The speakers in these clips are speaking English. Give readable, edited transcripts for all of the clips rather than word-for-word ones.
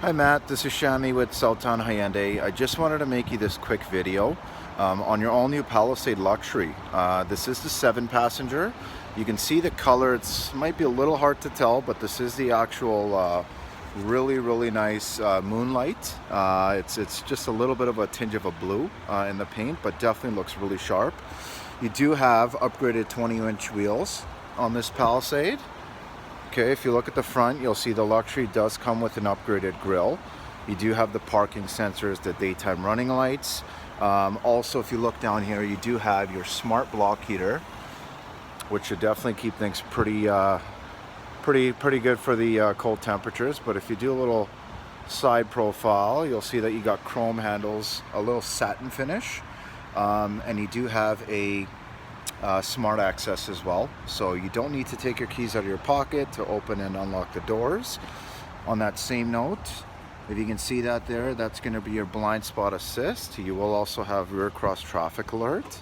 Hi Matt, this is Shammi with Southtown Hyundai. I just wanted to make you this quick video on your all-new Palisade Luxury. This is the 7-passenger. You can see the color. It might be a little hard to tell, but this is the actual really nice moonlight. It's just a little bit of a tinge of a blue in the paint, but definitely looks really sharp. You do have upgraded 20-inch wheels on this Palisade. Okay, if you look at the front, you'll see the Luxury does come with an upgraded grille. You do have the parking sensors, the daytime running lights. Also, if you look down here, you do have your smart block heater, which should definitely keep things pretty good for the cold temperatures. But if you do a little side profile, you'll see that you got chrome handles, a little satin finish, and you do have a smart access as well, so you don't need to take your keys out of your pocket to open and unlock the doors. On that same note, if you can see that there, that's going to be your blind spot assist. You will also have rear cross traffic alert.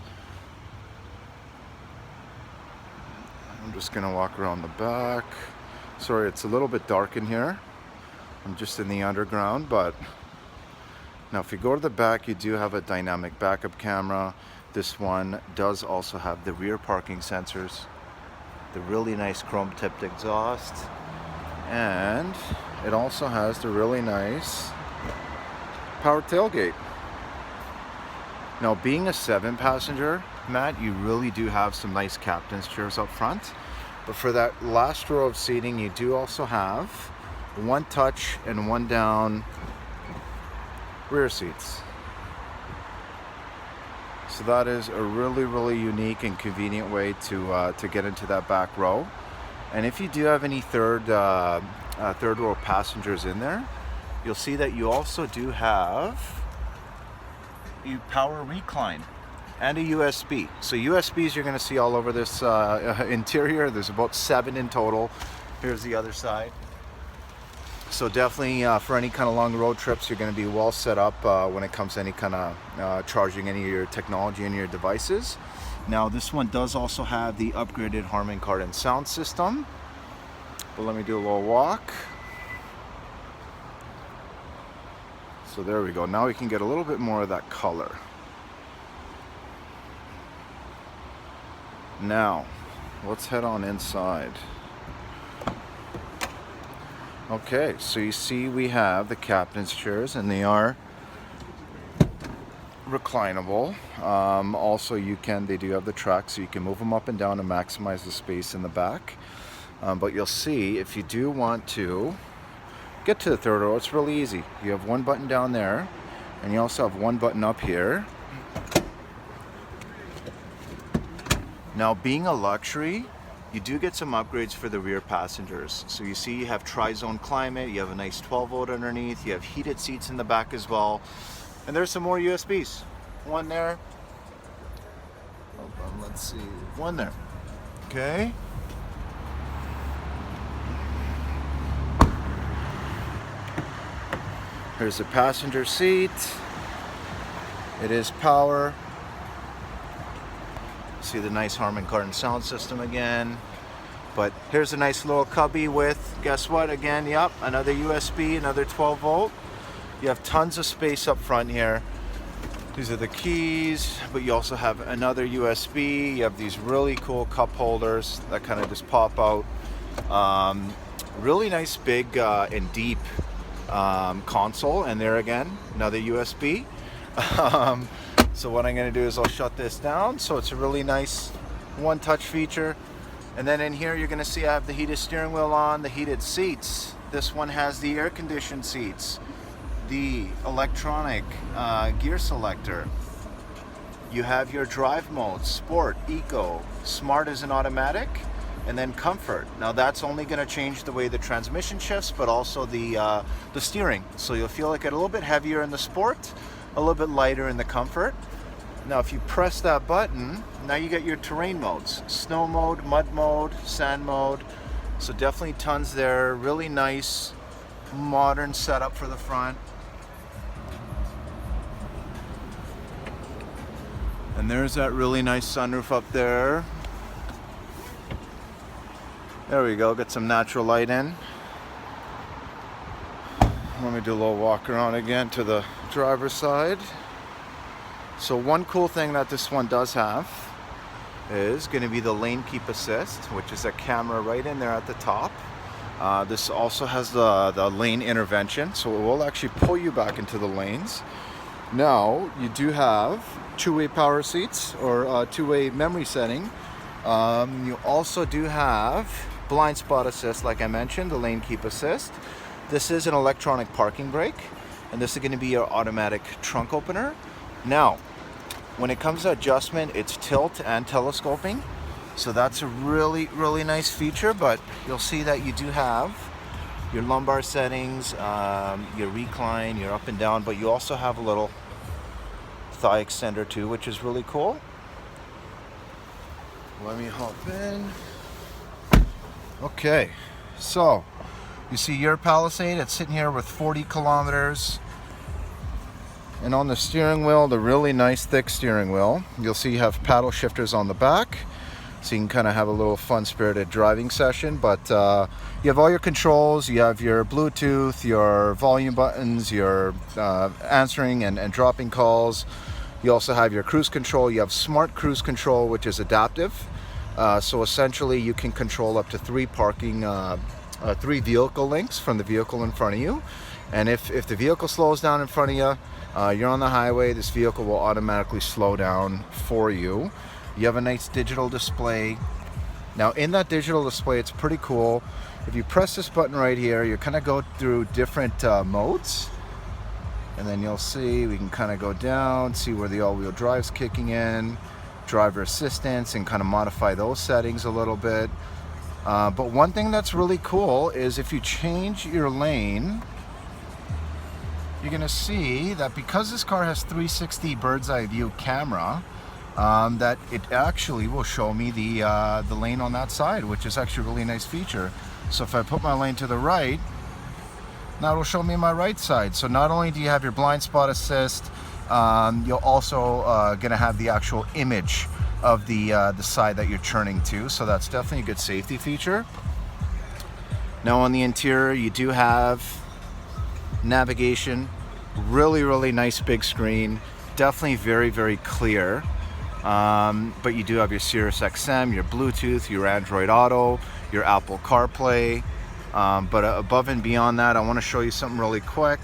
I'm just going to walk around the back. Sorry, it's a little bit dark in here. I'm just in the underground, but now if you go to the back, you do have a dynamic backup camera. This one does also have the rear parking sensors, the really nice chrome tipped exhaust, and it also has the really nice power tailgate. Now, being a 7-passenger, Matt, you really do have some nice captain's chairs up front, but for that last row of seating, you do also have one touch and one down rear seats. So that is a really unique and convenient way to get into that back row. And if you do have any third row passengers in there, you'll see that you also do have a power recline and a USB. So USBs you're going to see all over this interior. There's about 7 in total. Here's the other side. So definitely for any kind of long road trips, you're going to be well set up when it comes to any kind of charging any of your technology and your devices. Now this one does also have the upgraded Harman Kardon sound system. But let me do a little walk. So there we go. Now we can get a little bit more of that color. Now let's head on inside. Okay, so you see we have the captain's chairs, and they are reclinable. Also, they do have the track, so you can move them up and down to maximize the space in the back. But you'll see, if you do want to get to the third row, it's really easy. You have one button down there, and you also have one button up here. Now, being a Luxury, you do get some upgrades for the rear passengers. So you see you have tri-zone climate, you have a nice 12-volt underneath, you have heated seats in the back as well. And there's some more USBs. One there. Hold on, let's see. One there. Okay. Here's the passenger seat. It is power. See the nice Harman Kardon sound system again. But here's a nice little cubby with, guess what, again, yep, another USB, another 12-volt. You have tons of space up front here. These are the keys, but you also have another USB. You have these really cool cup holders that kind of just pop out. Really nice big and deep console, and there again, another USB. So what I'm going to do is I'll shut this down. So it's a really nice one-touch feature. And then in here you're going to see I have the heated steering wheel on, the heated seats. This one has the air-conditioned seats, the electronic gear selector. You have your drive modes, Sport, Eco, Smart is an automatic, and then Comfort. Now that's only going to change the way the transmission shifts, but also the steering. So you'll feel like it a little bit heavier in the Sport, a little bit lighter in the Comfort. Now if you press that button, now you get your terrain modes, snow mode, mud mode, sand mode. So definitely tons there. Really nice modern setup for the front. And there's that really nice sunroof up there. There we go, get some natural light in. Let me do a little walk around again to the driver's side. So one cool thing that this one does have is going to be the lane keep assist, which is a camera right in there at the top. This also has the lane intervention, so it will actually pull you back into the lanes. Now you do have two-way power seats or two-way memory setting. You also do have blind spot assist, like I mentioned, the lane keep assist. This is an electronic parking brake, and this is going to be your automatic trunk opener. Now, when it comes to adjustment, it's tilt and telescoping. So that's a really, really nice feature, but you'll see that you do have your lumbar settings, your recline, your up and down, but you also have a little thigh extender too, which is really cool. Let me hop in. Okay, so you see your Palisade, it's sitting here with 40 kilometers. And on the steering wheel, the really nice thick steering wheel, you'll see you have paddle shifters on the back. So you can kind of have a little fun-spirited driving session, but you have all your controls. You have your Bluetooth, your volume buttons, your answering and dropping calls. You also have your cruise control. You have smart cruise control, which is adaptive. So essentially you can control up to three vehicle links from the vehicle in front of you. And if the vehicle slows down in front of you, you're on the highway, this vehicle will automatically slow down for you. You have a nice digital display. Now in that digital display, it's pretty cool. If you press this button right here, you kind of go through different modes. And then you'll see, we can kind of go down, see where the all-wheel drive's kicking in, driver assistance, and kind of modify those settings a little bit. But one thing that's really cool is if you change your lane, you're gonna see that because this car has 360 bird's eye view camera, that it actually will show me the lane on that side, which is actually a really nice feature. So if I put my lane to the right, now it'll show me my right side. So not only do you have your blind spot assist, you're also gonna have the actual image of the side that you're turning to. So that's definitely a good safety feature. Now on the interior, you do have navigation, really, really nice big screen, definitely very, very clear. But you do have your Sirius XM, your Bluetooth, your Android Auto, your Apple CarPlay. But above and beyond that, I want to show you something really quick.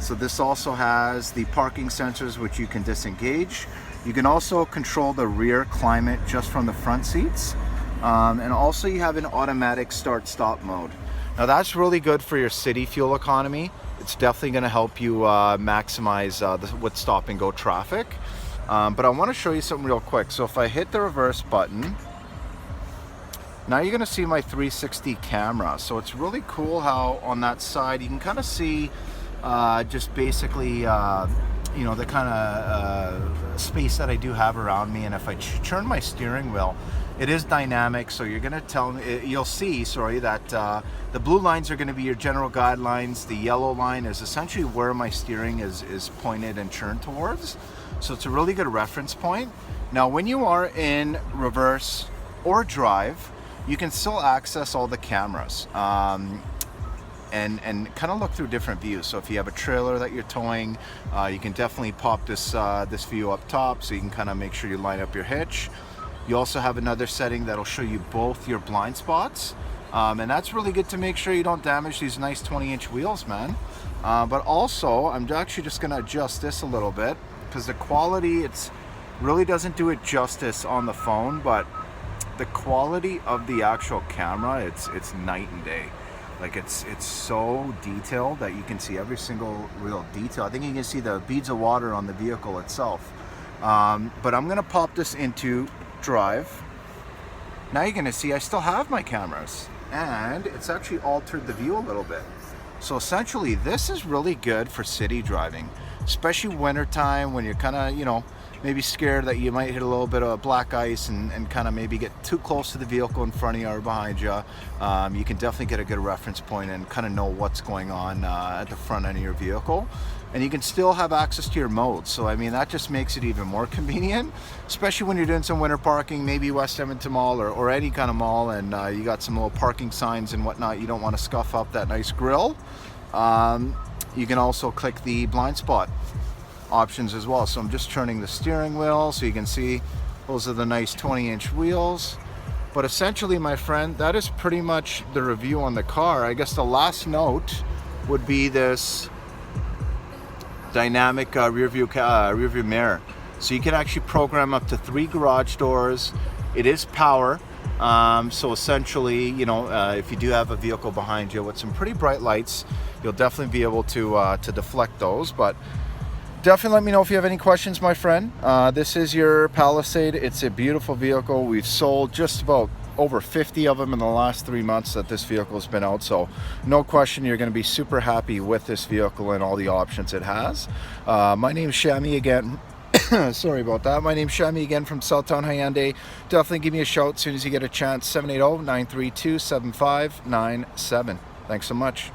So this also has the parking sensors, which you can disengage. You can also control the rear climate just from the front seats. And also you have an automatic start-stop mode. Now that's really good for your city fuel economy. It's definitely going to help you maximize with stop and go traffic. But I want to show you something real quick. So if I hit the reverse button, now you're going to see my 360 camera. So it's really cool how on that side you can kind of see just basically you know, the kind of space that I do have around me. And if I turn my steering wheel, it is dynamic, so you're going to you'll see, sorry, that the blue lines are going to be your general guidelines. The yellow line is essentially where my steering is pointed and turned towards. So it's a really good reference point. Now, when you are in reverse or drive, you can still access all the cameras and kind of look through different views. So if you have a trailer that you're towing, you can definitely pop this view up top, so you can kind of make sure you line up your hitch. You also have another setting that'll show you both your blind spots. And that's really good to make sure you don't damage these nice 20-inch wheels, man. But also, I'm actually just gonna adjust this a little bit because the quality, it's really doesn't do it justice on the phone, but the quality of the actual camera, it's night and day. Like it's so detailed that you can see every single real detail. I think you can see the beads of water on the vehicle itself. But I'm gonna pop this into drive. Now you're going to see I still have my cameras, and it's actually altered the view a little bit. So essentially this is really good for city driving, especially wintertime when you're kind of, you know, maybe scared that you might hit a little bit of black ice and kind of maybe get too close to the vehicle in front of you or behind you. You can definitely get a good reference point and kind of know what's going on at the front end of your vehicle. And you can still have access to your modes. So I mean, that just makes it even more convenient, especially when you're doing some winter parking, maybe West Edmonton Mall or any kind of mall, and you got some little parking signs and whatnot. You don't want to scuff up that nice grill. You can also click the blind spot options as well. So I'm just turning the steering wheel so you can see those are the nice 20-inch wheels. But essentially, my friend, that is pretty much the review on the car. I guess the last note would be this dynamic rear view mirror. So you can actually program up to 3 garage doors. It is power. So essentially, you know, if you do have a vehicle behind you with some pretty bright lights, you'll definitely be able to deflect those. But definitely let me know if you have any questions, my friend. This is your Palisade. It's a beautiful vehicle. We've sold just about over 50 of them in the last 3 months that this vehicle has been out. So no question, you're going to be super happy with this vehicle and all the options it has. My name is Shammi again. Sorry about that. My name's Shammi again from Southtown Hyundai. Definitely give me a shout as soon as you get a chance. 780-932-7597. Thanks so much.